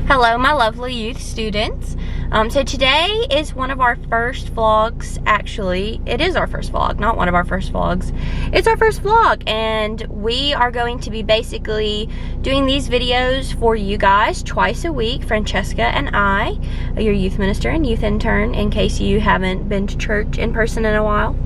Hello, my lovely youth students. So today is one of our first vlogs. Actually, it is our first vlog, not one of our first vlogs. It's our first vlog, and we are going to be basically doing these videos for you guys twice a week. Francesca and I, your youth minister and youth intern, in case you haven't been to church in person in a while.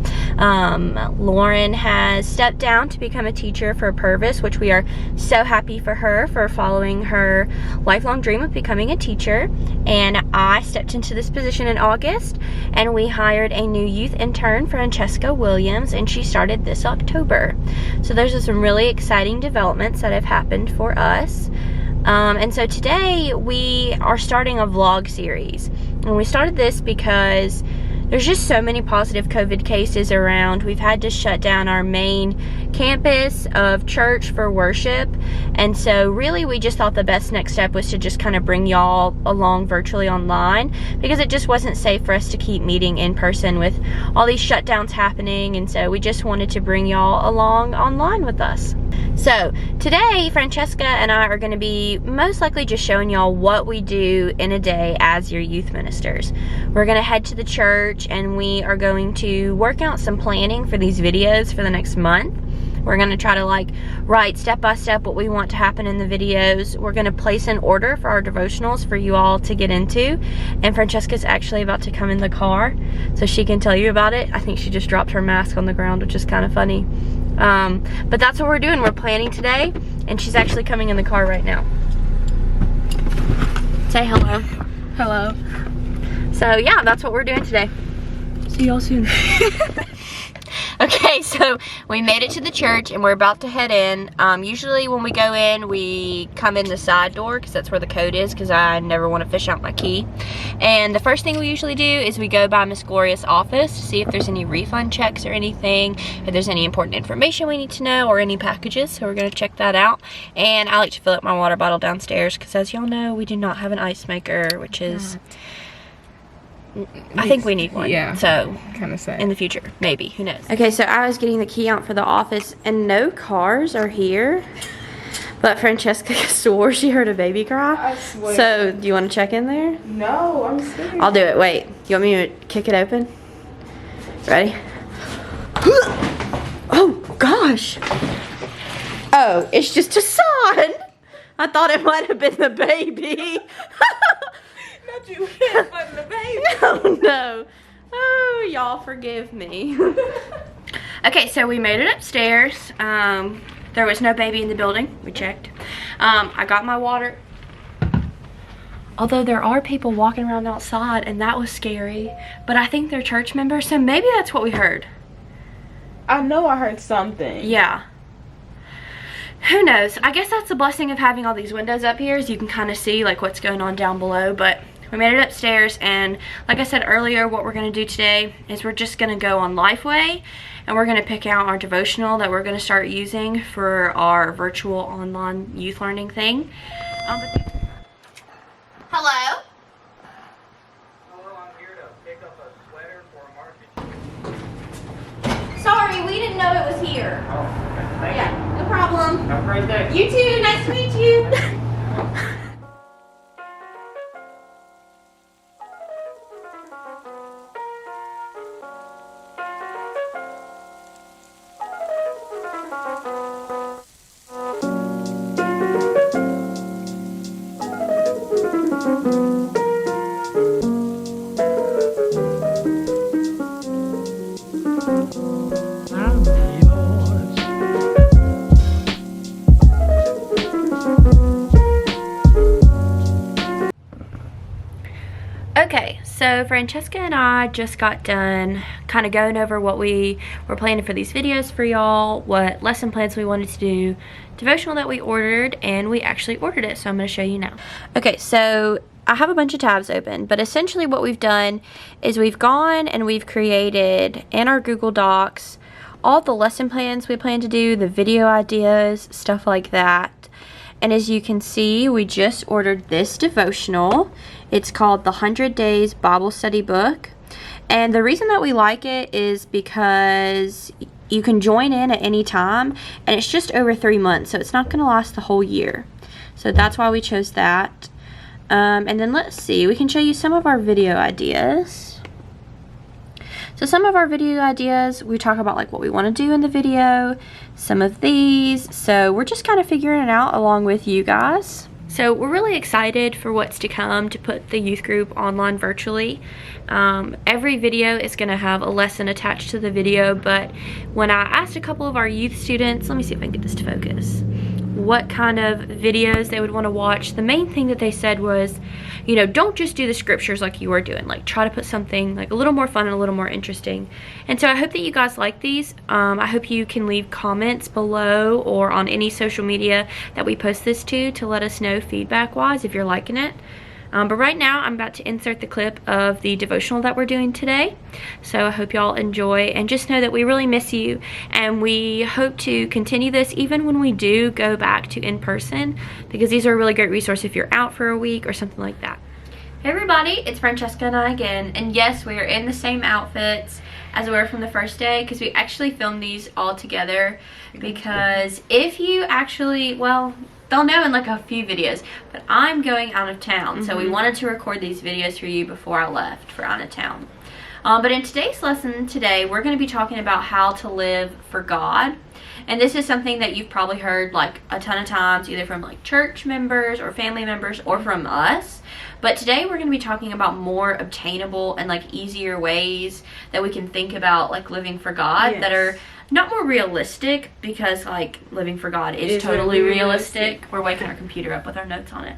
Lauren has stepped down to become a teacher for Purvis, which we are so happy for her for following her lifelong dream of becoming a teacher. And I stepped into this position in August, and we hired a new youth intern, Francesca Williams, and she started this October. So there's some really exciting developments that have happened for us. And so today we are starting a vlog series, and we started this because there's just so many positive COVID cases around. We've had to shut down our main campus of church for worship. And so really we just thought the best next step was to just kind of bring y'all along virtually online, because it just wasn't safe for us to keep meeting in person with all these shutdowns happening. And so we just wanted to bring y'all along online with us. So today, Francesca and I are going to be most likely just showing y'all what we do in a day as your youth ministers. We're going to head to the church, and we are going to work out some planning for these videos for the next month. We're going to try to write step by step what we want to happen in the videos. We're going to place an order for our devotionals for you all to get into. And Francesca's actually about to come in the car so she can tell you about it. I think she just dropped her mask on the ground, which is kind of funny. But that's what we're doing. We're planning today, and she's actually coming in the car right now. Say hello. Hello. So yeah, that's what we're doing today. See y'all soon. Okay, so we made it to the church, and we're about to head in. Usually when we go in, we come in the side door, because that's where the code is, because I never want to fish out my key. And the first thing we usually do is we go by Miss Gloria's office to see if there's any refund checks or anything, if there's any important information we need to know, or any packages. So we're going to check that out. And I like to fill up my water bottle downstairs, because as y'all know, we do not have an ice maker, which is... I think we need one. Yeah. So kind of sad. in the future, maybe. Who knows? Okay, so I was getting the key out for the office, and no cars are here. But Francesca swore she heard a baby cry. I swear. So do you want to check in there? No, I'm scared. I'll do it. Wait. You want me to kick it open? Ready? Oh gosh. Oh, it's just a son. I thought it might have been the baby. Not you hit but the baby. Oh no. Oh, y'all forgive me. Okay, so we made it upstairs. There was no baby in the building. We checked. I got my water. Although there are people walking around outside, and that was scary. But I think they're church members, so maybe that's what we heard. I know I heard something. Yeah. Who knows? I guess that's the blessing of having all these windows up here, is you can kind of see what's going on down below. But we made it upstairs, and like I said earlier, what we're going to do today is we're just going to go on Lifeway, and we're going to pick out our devotional that we're going to start using for our virtual online youth learning thing. Hello? Hello, I'm here to pick up a sweater for a market. Sorry, we didn't know it was here. Oh, thank you. Yeah, no problem. Have a great day. You too. Nice to meet you. Okay, so Francesca and I just got done kind of going over what we were planning for these videos for y'all, what lesson plans we wanted to do, devotional that we ordered, and we actually ordered it, so I'm going to show you now. Okay, so I have a bunch of tabs open, but essentially what we've done is we've gone and we've created in our Google Docs all the lesson plans we plan to do, the video ideas, stuff like that. And as you can see, we just ordered this devotional. It's called the 100 Days Bible Study Book. And the reason that we like it is because you can join in at any time, and it's just over 3 months, so it's not going to last the whole year. So that's why we chose that. And then let's see, we can show you some of our video ideas. So some of our video ideas, we talk about like what we want to do in the video, some of these. So we're just kind of figuring it out along with you guys. So we're really excited for what's to come to put the youth group online virtually. Every video is going to have a lesson attached to the video, but when I asked a couple of our youth students, let me see if I can get this to focus, what kind of videos they would want to watch, the main thing that they said was, you know, don't just do the scriptures like you were doing, like try to put something like a little more fun and a little more interesting. And so I hope that you guys like these. I hope you can leave comments below or on any social media that we post this to let us know feedback wise if you're liking it. But right now I'm about to insert the clip of the devotional that we're doing today. So I hope y'all enjoy, and just know that we really miss you, and we hope to continue this even when we do go back to in person, because these are a really great resource if you're out for a week or something like that. Hey everybody, it's Francesca and I again, and yes, we are in the same outfits as we were from the first day, because we actually filmed these all together, because if you actually, well, they'll know in like a few videos, but I'm going out of town, so we wanted to record these videos for you before I left for out of town. But in today's lesson today, we're going to be talking about how to live for God. And this is something that you've probably heard like a ton of times, either from like church members or family members or from us. But today we're going to be talking about more obtainable and like easier ways that we can think about like living for God, that are not more realistic, because like living for God is totally realistic. We're waking our computer up with our notes on it.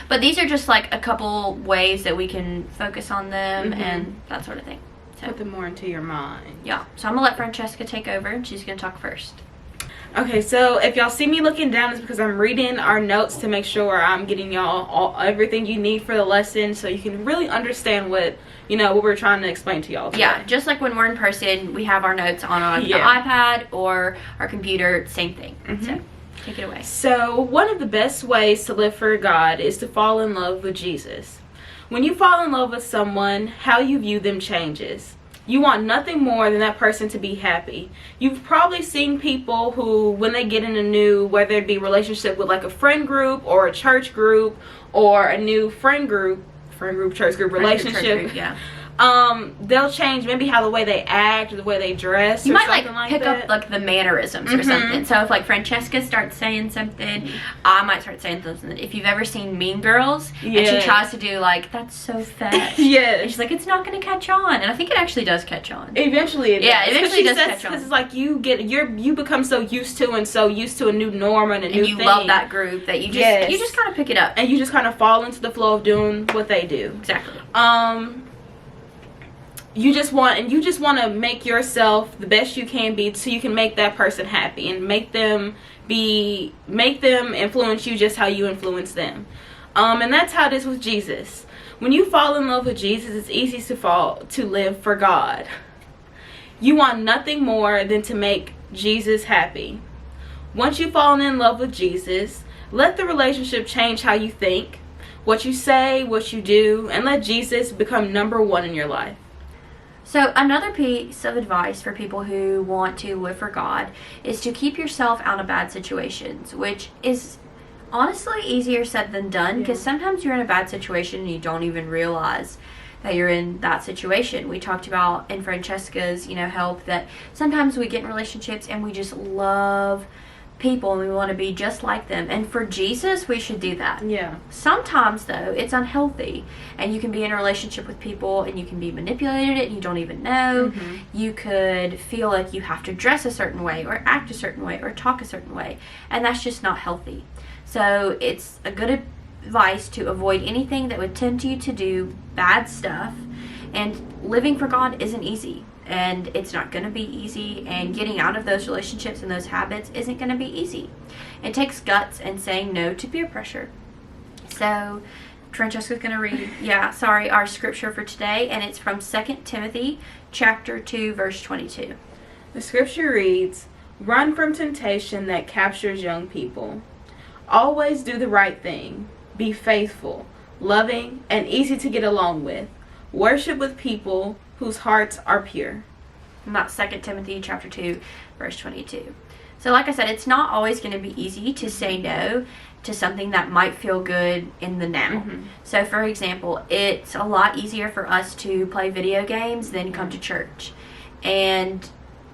But these are just like a couple ways that we can focus on them and that sort of thing. So, put them more into your mind. Yeah. So I'm gonna let Francesca take over, and she's gonna talk first. Okay, so if y'all see me looking down, it's because I'm reading our notes to make sure I'm getting y'all everything you need for the lesson, so you can really understand what, you know, what we're trying to explain to y'all today. Yeah, just like when we're in person, we have our notes on the iPad or our computer, same thing. So take it away. So one of the best ways to live for God is to fall in love with Jesus. When you fall in love with someone, how you view them changes. You want nothing more than that person to be happy. You've probably seen people who, when they get in a new, whether it be relationship with like a friend group or a church group or a new friend group, church group relationship, they'll change maybe how the way they act or the way they dress. You or might like something pick that. up like the mannerisms or something. So if like Francesca starts saying something, I might start saying something. If you've ever seen Mean Girls, and she tries to do like, that's so fast. And she's like, it's not going to catch on. And I think it actually does catch on. Eventually it does. Yeah, eventually it does catch on. Because it's like you become so used to a new norm and a new thing. And you love that group that you just kind of pick it up. And you just kind of fall into the flow of doing what they do. Exactly. You just want to make yourself the best you can be, so you can make that person happy and make them influence you just how you influence them. And that's how it is with Jesus. When you fall in love with Jesus, it's easy to live for God. You want nothing more than to make Jesus happy. Once you've fallen in love with Jesus, let the relationship change how you think, what you say, what you do, and let Jesus become number one in your life. So another piece of advice for people who want to live for God is to keep yourself out of bad situations, which is honestly easier said than done, because sometimes you're in a bad situation and you don't even realize that you're in that situation. We talked about in Francesca's, help, that sometimes we get in relationships and we just love people and we want to be just like them, and for Jesus we should do that. Sometimes though it's unhealthy, and you can be in a relationship with people and you can be manipulated and you don't even know. You could feel like you have to dress a certain way or act a certain way or talk a certain way, and that's just not healthy. So it's a good advice to avoid anything that would tempt you to do bad stuff, and living for God isn't easy. And it's not going to be easy, and getting out of those relationships and those habits isn't going to be easy. It takes guts and saying no to peer pressure. So Francesca's going to read, our scripture for today, and it's from 2 Timothy chapter 2, verse 22. The scripture reads, "Run from temptation that captures young people. Always do the right thing. Be faithful, loving, and easy to get along with. Worship with people whose hearts are pure." And that's 2 Timothy chapter 2, verse 22. So like I said, it's not always going to be easy to say no to something that might feel good in the now. So for example, it's a lot easier for us to play video games than come to church. And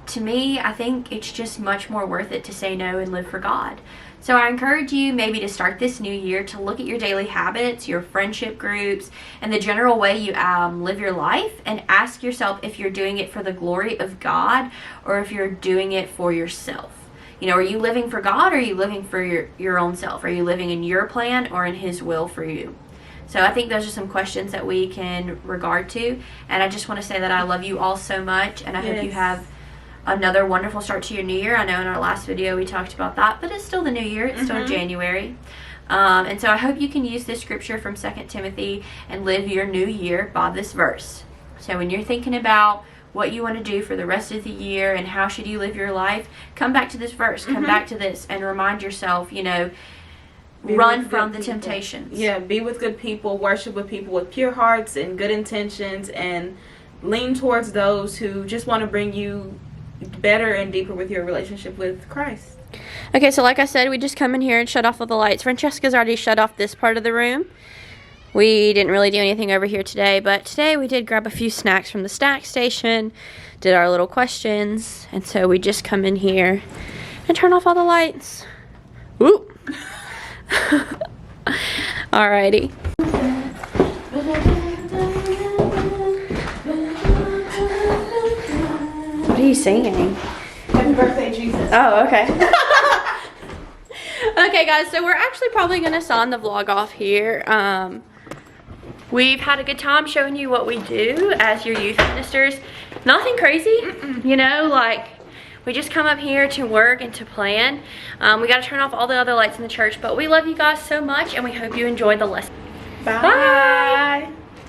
to me, I think it's just much more worth it to say no and live for God. So I encourage you maybe to start this new year to look at your daily habits, your friendship groups, and the general way you live your life, and ask yourself if you're doing it for the glory of God or if you're doing it for yourself. You know, are you living for God, or are you living for your own self? Are you living in your plan or in His will for you? So I think those are some questions that we can regard to. And I just want to say that I love you all so much, and I hope you have another wonderful start to your new year. I know in our last video we talked about that, but it's still the new year. It's still January. And so I hope you can use this scripture from 2 Timothy and live your new year by this verse. So when you're thinking about what you want to do for the rest of the year and how should you live your life, come back to this verse, come back to this, and remind yourself, you know, run from the temptations. Yeah, be with good people, worship with people with pure hearts and good intentions, and lean towards those who just want to bring you better and deeper with your relationship with Christ. Okay, so like I said, we just come in here and shut off all the lights. Francesca's already shut off this part of the room. We didn't really do anything over here today, but today we did grab a few snacks from the snack station, did our little questions, and so we just come in here and turn off all the lights. Whoop! Alrighty. What are you singing? Happy birthday, Jesus. Oh, okay. Okay, guys, so we're actually probably going to sign the vlog off here. We've had a good time showing you what we do as your youth ministers. Nothing crazy, you know, like we just come up here to work and to plan. We got to turn off all the other lights in the church, but we love you guys so much, and we hope you enjoyed the lesson. Bye. Bye.